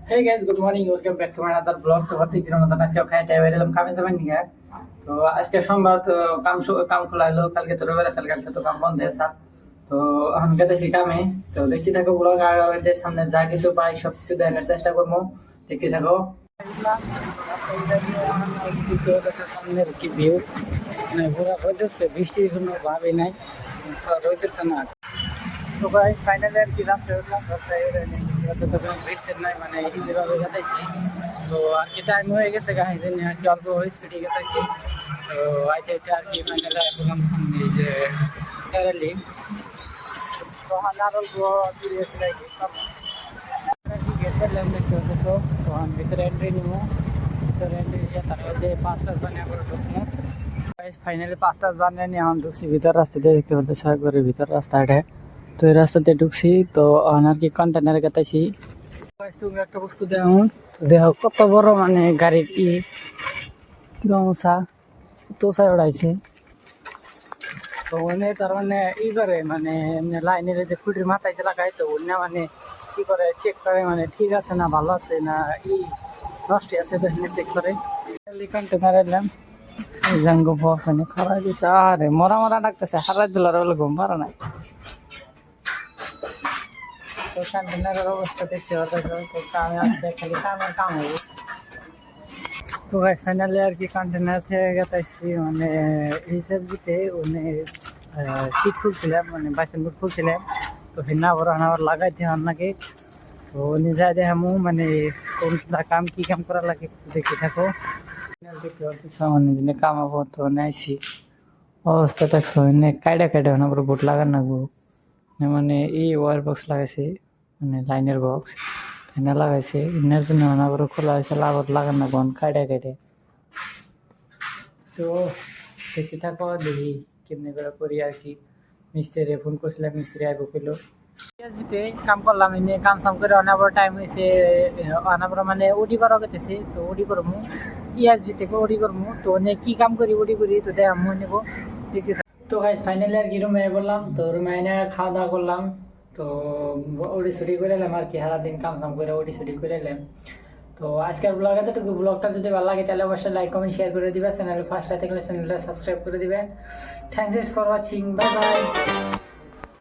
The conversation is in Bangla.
Hey guys, good morning. Welcome back to my another vlog. তো প্রত্যেকদিনের মতন আজকে খাই টাই বেরোলাম কামে যাবেন নিয়ে। তো আজকে সোমবার তো কাম খোলা হলো, কালকে তো রবিবার আছে, কালকে তো কাম বন্ধ আছে। তো এখন গেতেছি কামে। তো দেখতে থাকো ব্লগ আগামীতে সামনে যা কিছু পাই সব কিছু দেখার চেষ্টা করবো। দেখতে থাকো। সামনের কি ভিউ, মানে পুরো রোদ্রছে, বৃষ্টির কোনো ভাবই নাই, রোদ্রছে না। তো গাইস ফাইনালি আর কি রাস্তায় উঠলাম, রাস্তায় ভিড় সেট নাই, মানে যেভাবে গেতেছি। তো আর কি টাইম হয়ে গেছে গাড়ি জন্য আর কি অল্প স্পিডে গেতেছি। তো আইতে আইতে আর কি ফাইনালি বললাম সামনে এই যে স্যারেলি। তো আরো দূরে এসে আর কি গেট করলাম দেখতে হতেছ। তো আমি ভিতরে এন্ট্রি নিব, ভিতরে এন্ট্রি নিয়ে তারপর যে 5টা বানিয়ে করে ঢুকবো। ফাইনালি 5টা বানিয়ে নিয়ে এখন ঢুকছি ভিতর রাস্তাতে, দেখতে পাচ্ছি করে ভিতর রাস্তাটা। তো এই রাস্তাতে ঢুকছি, তো আর কি কন্টেনারে গেতেছি। তুমি একটা বস্তু দেখো, দেখো কত বড়, মানে গাড়ির তো উড়াইছে। তো ওনে তার মানে করে, মানে লাইনের যে খুঁটির মাথায় যে লাগাই, তো ওনে মানে কি করে চেক করে, মানে ঠিক আছে না ভালো আছে না নষ্ট আছে, তো চেক করে। কন্টেনার এলাম, জাঙ্গো বস খারাপ দিছে, আরে মরা মরা ডাকতেছে, হারাই দিল বলে ঘুম পারা নাই। তো কন্টেনারের অবস্থা দেখতে পাচ্ছি, তো কামে আসছে, খালি কামের কাম হবে। তো গাইস ফাইনালি আর কি কন্টেনার থেকে গেছি, মানে এইচএসবিতে উনি সিট খুলছিলাম, মানে বাইসেন বুট খুলছিলাম। তো হিনা বড় আবার লাগাইতে হন নাকি, তো উনি যাই দেখামু, মানে কোন কাম কি কাম করা লাগে দেখতে থাকো। সামান্য দিনে কামাবো, তো নাইছি অবস্থা দেখছো, কাইডা কাইডা আমার বুট লাগান লাগবো। মানে এই ওয়ার বক্স লাগাইছে, মানে লাইনের বক্স এনে লাগাইছে, এনার জন্য আবার খোলা হয়েছে, লাভত লাগান না কোন কাইডা কাইডে। তো দেখতে থাকো, দেখি কেমনি করে করি আর কি। মিস্ত্রি ফোন করছিলাম, মিস্ত্রি আইব পেলো। পিএসবিতে কাম করলাম, এনে কাম সাম করে অনাবার টাইম হয়েছে, অনাবার মানে ওডি করা গেতেছে। তো ওডি করবো ইএসবি থেকে, ওডি করবো। তো কি কাম করি ওডি করি, তো দেখ আমি নেব দেখতে। তো গাইস ফাইনালি আর কি রুমে বললাম, তো রুমে এনে খাওয়া দাওয়া করলাম। তো ওডি ছুটি করে এলাম আর কি, সারাদিন কাম সাম করে ওডি ছুটি করে এলাম। তো আজকের ব্লগ এতটুকু। ব্লগটা যদি ভালো লাগে তাহলে অবশ্যই লাইক কমেন্ট শেয়ার করে দিবে, চ্যানেল ফার্স্ট থাকলে চ্যানেলটা সাবস্ক্রাইব করে দিবে। Thanks for watching, bye bye.